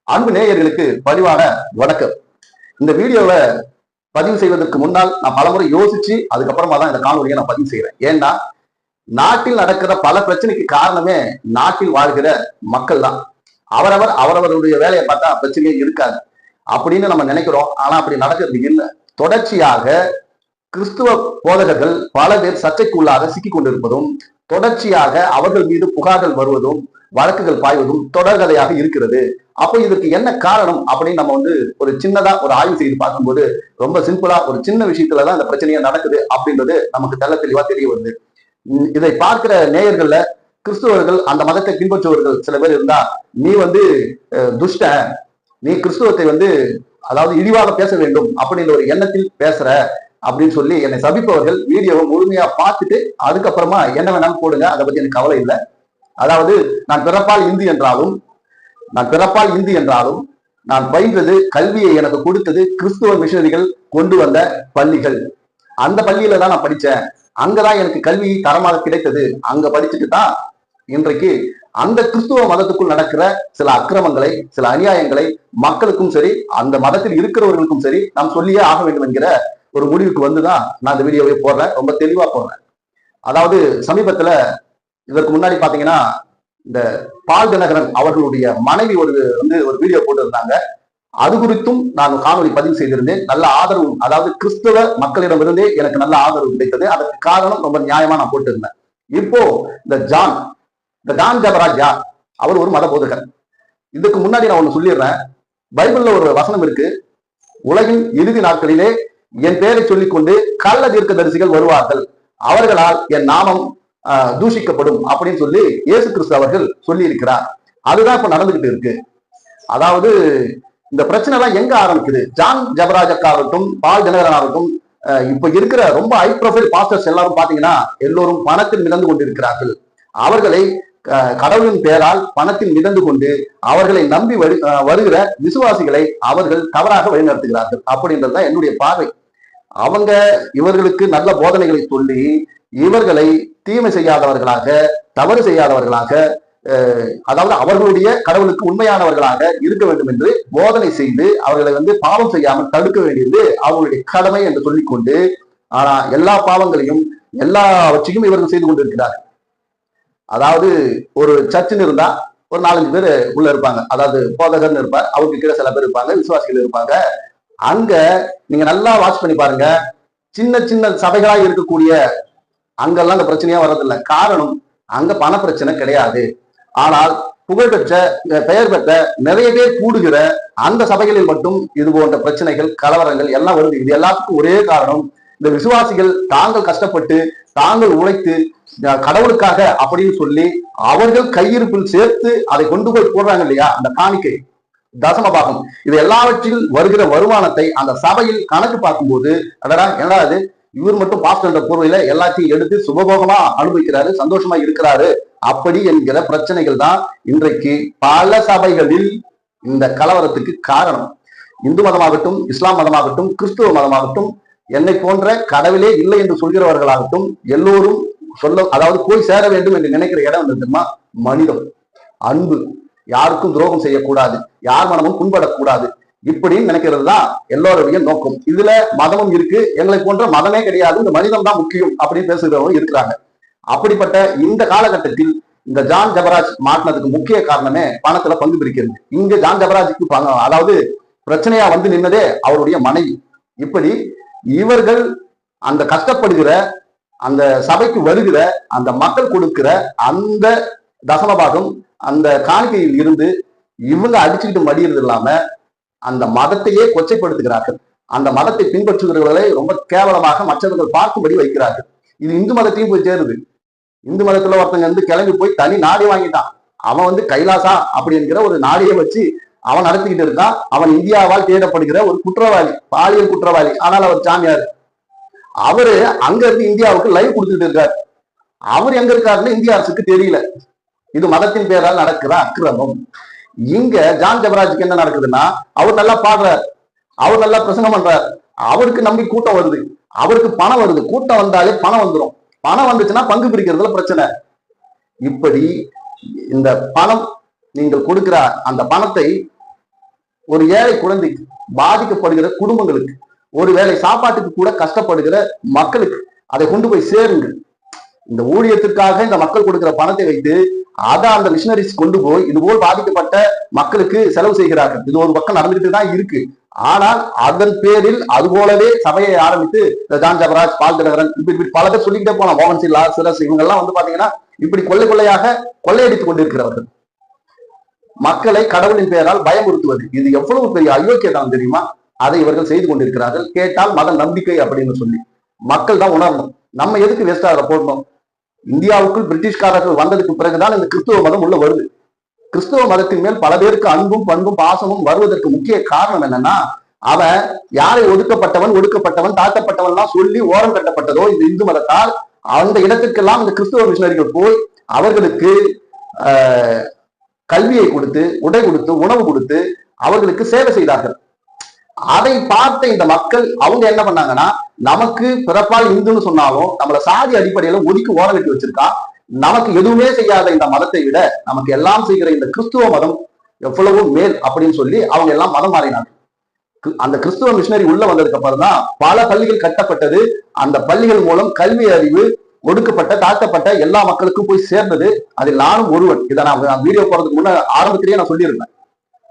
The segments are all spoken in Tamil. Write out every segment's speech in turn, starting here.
அன்பு நேயர்களுக்கு பணிவான வணக்கம். இந்த வீடியோவை பதிவு செய்வதற்கு முன்னால் நான் பலமுறை யோசிச்சு அதுக்கப்புறமா தான் இந்த காணொலியை நான் பதிவு செய்யறேன். ஏன்னா நாட்டில் நடக்கிற பல பிரச்சனைக்கு காரணமே நாட்டில் வாழ்கிற மக்கள் தான். அவரவருடைய வேலையை பார்த்தா பிரச்சனையே இருக்காது அப்படின்னு நம்ம நினைக்கிறோம். ஆனா அப்படி நடக்கிறது இல்லை. தொடர்ச்சியாக கிறிஸ்துவ போதகர்கள் பல பேர் சர்ச்சைக்குள்ளாக சிக்கிக் கொண்டிருப்பதும், தொடர்ச்சியாக அவர்கள் மீது புகார்கள் வருவதும், வழக்குகள் பாய்வதும் தொடர்கதையாக இருக்கிறது. அப்போ இதுக்கு என்ன காரணம் அப்படின்னு நம்ம ஒரு சின்னதா ஒரு ஆய்வு செய்து பார்க்கும்போது ரொம்ப சிம்பிளா ஒரு சின்ன விஷயத்துலதான் இந்த பிரச்சனையா நடக்குது அப்படின்றது நமக்கு தெள்ள தெளிவா தெரிய வருது. இதை பார்க்கிற நேயர்கள்ல கிறிஸ்துவர்கள், அந்த மதத்தை பின்பற்றுவர்கள் சில பேர் இருந்தா, நீ துஷ்ட, நீ கிறிஸ்துவத்தை அதாவது இழிவாக பேச வேண்டும் அப்படின்ற ஒரு எண்ணத்தில் பேசுற அப்படின்னு சொல்லி என்னை சபிப்பவர்கள் வீடியோவை முழுமையா பார்த்துட்டு அதுக்கப்புறமா என்ன வேணாலும் போடுங்க, அதை பத்தி எனக்கு கவலை இல்லை. அதாவது நான் பிறப்பால் இந்து என்றாலும் நான் பயின்றது, கல்வியை எனக்கு கொடுத்தது கிறிஸ்துவ மிஷனரிகள் கொண்டு வந்த பள்ளிகள். அந்த பள்ளியில தான் நான் படிச்சேன், அங்கதான் எனக்கு கல்வி தரமாக கிடைத்தது. அங்க படிச்சுட்டு தான் இன்றைக்கு அந்த கிறிஸ்துவ மதத்துக்குள் நடக்கிற சில அக்கிரமங்களை, சில அநியாயங்களை மக்களுக்கும் சரி, அந்த மதத்தில் இருக்கிறவர்களுக்கும் சரி நாம் சொல்லியே ஆக வேண்டும் என்கிற ஒரு முடிவுக்கு வந்துதான் நான் இந்த வீடியோவை போடுறேன். ரொம்ப தெளிவா போடுறேன். அதாவது சமீபத்துல இதற்கு முன்னாடி பாத்தீங்கன்னா இந்த பால் தினகரன் அவர்களுடைய மனைவி ஒரு வீடியோ போட்டிருந்தாங்க. அது குறித்தும் நான் காணொலி பதிவு செய்திருந்தேன். நல்ல ஆதரவு, அதாவது கிறிஸ்தவ மக்களிடமிருந்தே எனக்கு நல்ல ஆதரவு கிடைத்தது. அதற்கு காரணம் ரொம்ப நியாயமா நான் போட்டிருந்தேன். இப்போ இந்த டான் ஜபராஜ் யார்? அவர் ஒரு மத போதகர். இதுக்கு முன்னாடி நான் ஒண்ணு சொல்லிடுறேன். பைபிள்ல ஒரு வசனம் இருக்கு, உலகின் இறுதி நாட்களிலே என் பெயரை சொல்லிக்கொண்டு கள்ள தீர்க்கதரிசிகள் வருவார்கள், அவர்களால் என் நாமம் தூஷிக்கப்படும் அப்படின்னு சொல்லி இயேசு கிறிஸ்து அவர்கள் சொல்லி இருக்கிறார். அதுதான் இப்ப நடந்துகிட்டு இருக்கு. அதாவது இந்த பிரச்சனை எல்லாம் எங்க ஆரம்பிக்குது? ஜான் ஜபராஜக்காகட்டும், பால் தினகரன் ஆகட்டும், இப்ப இருக்கிற ரொம்ப ஹை ப்ரொஃபைல் பாஸ்டர்ஸ் எல்லாரும் பாத்தீங்கன்னா எல்லோரும் பணத்தில் மிதந்து கொண்டிருக்கிறார்கள். அவர்களை கடவுளின் பெயரால் பணத்தில் மிதந்து கொண்டு அவர்களை நம்பி வருகிற விசுவாசிகளை அவர்கள் தவறாக வழிநடத்துகிறார்கள் அப்படின்றதுதான் என்னுடைய பார்வை. இவர்களுக்கு நல்ல போதனைகளை சொல்லி இவர்களை தீமை செய்யாதவர்களாக, தவறு செய்யாதவர்களாக, அதாவது அவர்களுடைய கடவுளுக்கு உண்மையானவர்களாக இருக்க வேண்டும் என்று போதனை செய்து அவர்களை பாவம் செய்யாமல் தடுக்க வேண்டியது அவர்களுடைய கடமை என்று சொல்லிக்கொண்டு, ஆனா எல்லா பாவங்களையும் எல்லாவற்றையும் இவர்கள் செய்து கொண்டிருக்கிறார்கள். அதாவது ஒரு சர்ச்சுன்னு இருந்தா ஒரு 4-5 பேர் உள்ள இருப்பாங்க. அதாவது போதகர்னு இருப்பார், அவருக்கு கீழே சில பேர் இருப்பாங்க, விசுவாசிகள் இருப்பாங்க. அங்க நீங்க நல்லா வாட்ச் பண்ணி பாருங்க, சின்ன சின்ன சபைகளா இருக்கக்கூடிய அங்கெல்லாம் அந்த பிரச்சனையா வர்றதில்லை. காரணம், அங்க பண பிரச்சனை கிடையாது. ஆனால் புகழ்பெற்ற, பெயர் பெற்ற நிறைய பேர் கூடுகிற அந்த சபைகளில் மட்டும் இது போன்ற பிரச்சனைகள், கலவரங்கள் எல்லாம் வருது. இது எல்லாத்துக்கும் ஒரே காரணம், இந்த விசுவாசிகள் தாங்கள் கஷ்டப்பட்டு தாங்கள் உழைத்து கடவுளுக்காக அப்படின்னு சொல்லி அவர்கள் கையிருப்பில் சேர்த்து அதை கொண்டு போய் போடுறாங்க இல்லையா, அந்த காணிக்கை, தசமபாகம், இது எல்லாவற்றில் வருகிற வருமானத்தை அந்த சபையில் கணக்கு பார்க்கும்போது, என்னடா இது, இவர் மட்டும் பாஸ்டர் போர்வையில எல்லாத்தையும் எடுத்து சுபபோகமா அனுபவிக்கிறாரு, சந்தோஷமா இருக்கிறாரு அப்படி என்கிற பிரச்சனைகள் தான் இன்றைக்கு பல சபைகளில் இந்த கலவரத்துக்கு காரணம். இந்து மதமாகட்டும், இஸ்லாம் மதமாகட்டும், கிறிஸ்துவ மதமாகட்டும், என்னை போன்ற கடவுளே இல்லை என்று சொல்கிறவர்களாகட்டும், எல்லோரும் அதாவது போய் சேர வேண்டும் என்று நினைக்கிற இடம் தெரியுமா? மனிதம், அன்பு, யாருக்கும் துரோகம் செய்யக்கூடாது, யார் மனமும் புண்படக்கூடாது, இப்படின்னு நினைக்கிறது தான் எல்லோருடைய நோக்கம். இதுல மதமும் இருக்கு, எங்களை போன்ற மதமே கிடையாது, இந்த மனிதம் தான் முக்கியம் அப்படின்னு பேசுகிறவங்க இருக்கிறாங்க. அப்படிப்பட்ட இந்த காலகட்டத்தில் இந்த ஜான் ஜபராஜ் மாட்டினதுக்கு முக்கிய காரணமே பணத்துல பங்கு பிரிக்கிறது. இங்க ஜான் ஜபராஜுக்கு அதாவது பிரச்சனையா நின்னதே அவருடைய மனைவி. இப்படி இவர்கள் அந்த கஷ்டப்படுகிற, அந்த சபைக்கு வருகிற அந்த மக்கள் கொடுக்கிற அந்த தசமபாகம், அந்த காணிக்கையில் இருந்து இவங்க அடிச்சுக்கிட்டு மடியிறது இல்லாம அந்த மதத்தையே கொச்சைப்படுத்துகிறார்கள். அந்த மதத்தை பின்பற்றுகிறவர்களை ரொம்ப கேவலமாக மற்றவர்கள் பார்க்கும்படி வைக்கிறார்கள். இது இந்து மதத்தையும் போய் சேருது. இந்து மதத்துல ஒருத்தங்க கிளம்பி போய் தனி நாடே வாங்கிட்டான். அவன் கைலாசா அப்படி என்கிற ஒரு நாடையே வச்சு அவன் நடத்திக்கிட்டு இருக்கான். அவன் இந்தியாவால் தேடப்படுகிற ஒரு குற்றவாளி, பாலியல் குற்றவாளி. ஆனால் அவர் சாமியார். அவரு அங்க இருந்து இந்தியாவுக்கு லைவ் கொடுத்துட்டு இருக்காரு. அவர் எங்க இருக்காருன்னு இந்திய அரசுக்கு தெரியல. இது மதத்தின் பேரால் நடக்கிற அக்கிரமம். இங்க ஜான் ஜபராஜுக்கு என்ன நடக்குதுன்னா, அவர் நல்லா பாடுறார், அவர் நல்லா பிரசங்கம் பண்றார், அவருக்கு நம்பி கூட்டம் வருது, அவருக்கு பணம் வருது. கூட்டம் வந்தாலே பணம் வந்துடும். பணம் வந்துச்சுன்னா பங்கு பிரிக்கிறதுல பிரச்சனை. இப்படி இந்த பணம், நீங்கள் கொடுக்கிற அந்த பணத்தை ஒரு ஏழை குழந்தைக்கு, பாதிக்கப்படுகிற குடும்பங்களுக்கு, ஒருவேளை சாப்பாட்டுக்கு கூட கஷ்டப்படுகிற மக்களுக்கு அதை கொண்டு போய் சேருங்க. இந்த ஊழியத்திற்காக இந்த மக்கள் கொடுக்கிற பணத்தை வைத்து அதை அந்த மிஷினரிஸ் கொண்டு போய் இதுபோல் பாதிக்கப்பட்ட மக்களுக்கு செலவு செய்கிறார்கள். இது ஒரு பக்கம் நடந்துகிட்டு தான் இருக்கு. ஆனால் அதன் பேரில் அது போலவே சபையை ஆரம்பித்து ஜான் ஜபராஜ், பால் தினகரன், இப்படி பல பேர் சொல்லிக்கிட்டே போலாம், மோகன் சி லாசரஸ், இவங்க எல்லாம் வந்து பாத்தீங்கன்னா இப்படி கொள்ளையாக கொள்ளையடித்துக் கொண்டிருக்கிறவர்கள். மக்களை கடவுளின் பெயரால் பயமுறுத்துவது, இது எவ்வளவு பெரிய அயோக்கியதான் தெரியுமா? அதை இவர்கள் செய்து கொண்டிருக்கிறார்கள். கேட்டால் மத நம்பிக்கை அப்படின்னு சொல்லி மக்கள் தான் உணரணும். நம்ம எதுக்கு வேஸ்டா அதை போடணும்? இந்தியாவுக்குள் பிரிட்டிஷ்காரர்கள் வந்ததுக்கு பிறகுதான் இந்த கிறிஸ்துவ மதம் உள்ள வருது. கிறிஸ்துவ மதத்தின் மேல் பல பேருக்கு அன்பும் பண்பும் பாசமும் வருவதற்கு முக்கிய காரணம் என்னன்னா, அவன் யாரை ஒடுக்கப்பட்டவன் தாழ்த்தப்பட்டவன் சொல்லி ஓரம் கட்டப்பட்டதோ இந்த இந்து மதத்தால், அந்த இடத்திற்கெல்லாம் இந்த கிறிஸ்துவ மிஷனரிகள் போய் அவர்களுக்கு கல்வியை கொடுத்து, உடை கொடுத்து, உணவு கொடுத்து அவர்களுக்கு சேவை செய்தார்கள். அதை பார்த்த இந்த மக்கள் அவங்க என்ன பண்ணாங்கன்னா, நமக்கு பிறப்பால் இந்துன்னு சொன்னாலும் நம்மள சாதி அடிப்படையில ஒதுக்கி ஓரம் கட்டி வச்சிருக்கான், நமக்கு எதுவுமே செய்யாத இந்த மதத்தை விட நமக்கு எல்லாம் செய்கிற இந்த கிறிஸ்துவ மதம் எவ்வளவோ மேல் அப்படின்னு சொல்லி அவங்க எல்லாம் மதம் மாறினாங்க. அந்த கிறிஸ்துவ மிஷினரி உள்ள வந்ததுக்கு அப்புறம் தான் பல பள்ளிகள் கட்டப்பட்டது. அந்த பள்ளிகள் மூலம் கல்வி அறிவு ஒடுக்கப்பட்ட தாழ்த்தப்பட்ட எல்லா மக்களுக்கும் போய் சேர்ந்தது. அதில் நானும் ஒருவன். இதை நான் வீடியோ போறதுக்கு முன்ன ஆரம்பத்திலேயே நான் சொல்லியிருந்தேன்.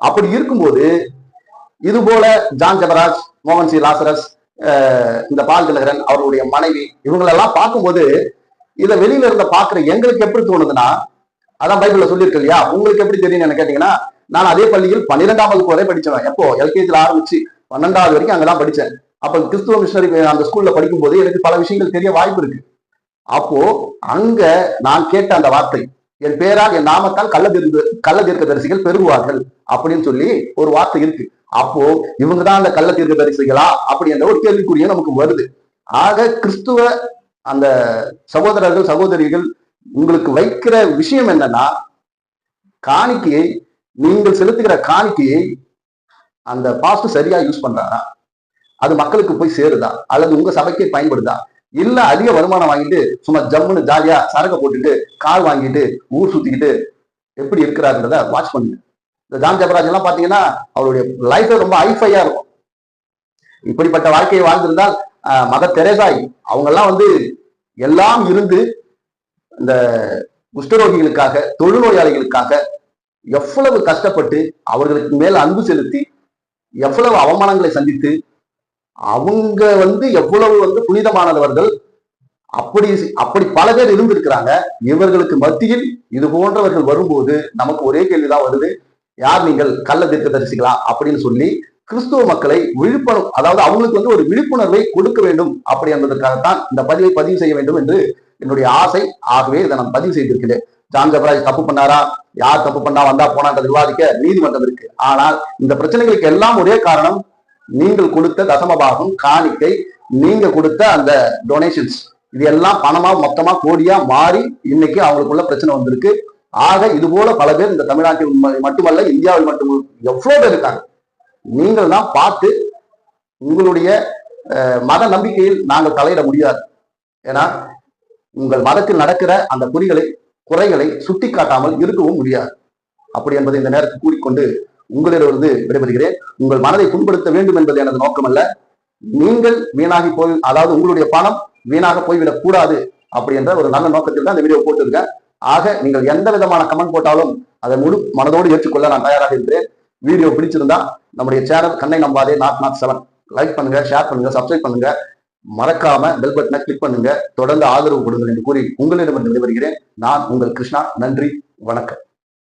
அப்படி இருக்கும்போது இது போல ஜான் ஜபராஜ், மோகன் சி லாசரஸ், இந்த பால் தினகரன், அவருடைய மனைவி, இவங்களெல்லாம் பார்க்கும்போது இதை வெளியில இருந்த பாக்குற எங்களுக்கு எப்படி தோணுதுன்னா, அதான் பைபிள்ல சொல்லியிருக்கு இல்லையா, உங்களுக்கு எப்படி தெரியும் என்ன கேட்டீங்கன்னா, நான் அதே பள்ளியில் 12ஆம் வகுப்பு வரை படிச்சேன். எப்போ எல்கேஜில ஆரம்பிச்சு 12வது வரைக்கும் அங்கதான் படிச்சேன். அப்ப கிறிஸ்துவ மிஷனரி அந்த ஸ்கூல்ல படிக்கும் போது எனக்கு பல விஷயங்கள் தெரிய வாய்ப்பு இருக்கு. அப்போ அங்க நான் கேட்ட அந்த வார்த்தை, என் பேரால் என் நாமத்தால் கள்ள தீர்க்கதரிசிகள் பெருகுவார்கள் அப்படின்னு சொல்லி ஒரு வார்த்தை இருக்கு. அப்போ இவங்கதான் அந்த கள்ள தீர்க்கதரிசிகளா அப்படி என்ற ஒரு கேள்விக்குரிய நமக்கு வருது. ஆக கிறிஸ்துவ அந்த சகோதரர்கள் சகோதரிகள் உங்களுக்கு வைக்கிற விஷயம் என்னன்னா, காணிக்கையை, நீங்கள் செலுத்துகிற காணிக்கையை அந்த பாஸ்டர் சரியா யூஸ் பண்றாரா, அது மக்களுக்கு போய் சேருதா, அல்லது உங்க சபைக்கே பயன்படுதா, இல்ல அதிக வருமானம் வாங்கிட்டு சும்மா ஜம்முன்னு ஜாலியா சரக்க போட்டுட்டு கார் வாங்கிட்டு ஊர் சுத்திக்கிட்டு எப்படி இருக்கிறாருன்றத வாட்ச் பண்ணுங்க. இந்த ஜான் ஜபராஜ் எல்லாம் பாத்தீங்கன்னா அவருடைய லைஃப் ரொம்ப ஹைஃபையா இருக்கும். இப்படிப்பட்ட வாழ்க்கையை வாழ்ந்திருந்தால் மதர் தெரேசாய் அவங்க எல்லாம் வந்து எல்லாம் இருந்து இந்த குஷ்டரோகிகளுக்காக, தொழுநோயாளிகளுக்காக எவ்வளவு கஷ்டப்பட்டு அவர்களுக்கு மேல அன்பு செலுத்தி எவ்வளவு அவமானங்களை சந்தித்து அவங்க வந்து எவ்வளவு வந்து புனிதமானவர்கள், அப்படி பல பேர் இருந்திருக்கிறாங்க. இவர்களுக்கு மத்தியில் இது போன்றவர்கள் வரும்போது நமக்கு ஒரே கேள்விதான் வருது, யார் நீங்கள் கள்ள தீர்க்கதரிசிகளா அப்படின்னு சொல்லி கிறிஸ்துவ மக்களை அதாவது அவங்களுக்கு வந்து ஒரு விழிப்புணர்வை கொடுக்க வேண்டும் அப்படி என்பதற்காகத்தான் இந்த பதிவு செய்ய வேண்டும் என்று என்னுடைய ஆசை. ஆகவே இதை நான் பதிவு செய்திருக்கிறேன். ஜான் ஜபராஜ் தப்பு பண்ணாரா, யார் தப்பு பண்ணா வந்தா போனான்றதை விவாதிக்க நீதிமன்றம் இருக்கு. ஆனால் இந்த பிரச்சனைகளுக்கு எல்லாம் ஒரே காரணம், நீங்கள் கொடுத்த தசமபாகம், காணிக்கை, நீங்க கொடுத்த அந்த டொனேஷன்ஸ், இது எல்லாம் பணமா மொத்தமா கோடியா மாறி இன்னைக்கு அவங்களுக்குள்ள பிரச்சனை வந்திருக்கு. ஆக இது போல பல பேர் இந்த தமிழ்நாட்டில் மட்டுமல்ல, இந்தியாவில் மட்டும் எவ்வளவு பேர் இருக்காங்க. நீங்கள் தான் பார்த்து உங்களுடைய மத நம்பிக்கையில் நாங்கள் தலையிட முடியாது. ஏன்னா உங்கள் மதத்தில் நடக்கிற அந்த குறைகளை சுட்டி காட்டாமல் இருக்கவும் முடியாது. அப்படி என்பதை இந்த நேரத்தில் கூறிக்கொண்டு உங்களிடமிருந்து விடைபெறுகிறேன். உங்கள் மனதை புண்படுத்த வேண்டும் என்பது எனது நோக்கம் அல்ல. நீங்கள் வீணாகி போய், அதாவது உங்களுடைய பணம் வீணாக போய்விடக் கூடாது அப்படி என்ற ஒரு நல்ல நோக்கத்தில் தான் இந்த வீடியோ போட்டிருக்கேன். ஆக நீங்கள் எந்த விதமான கமெண்ட் போட்டாலும் அதை முழு மனதோடு ஏற்றுக்கொள்ள நான் தயாராக இருக்கிறேன். வீடியோ பிடிச்சிருந்தா நம்முடைய சேனல் கண்ணை நம்பாதே 007 லைக் பண்ணுங்க, ஷேர் பண்ணுங்க, சப்ஸ்கிரைப் பண்ணுங்க, மறக்காம பெல் பட்டனை கிளிக் பண்ணுங்க. தொடர்ந்து ஆதரவு கொடுங்கள் என்று கூறி உங்களிடமிருந்து விடைபெறுகிறேன். நான் உங்கள் கிருஷ்ணா. நன்றி, வணக்கம்.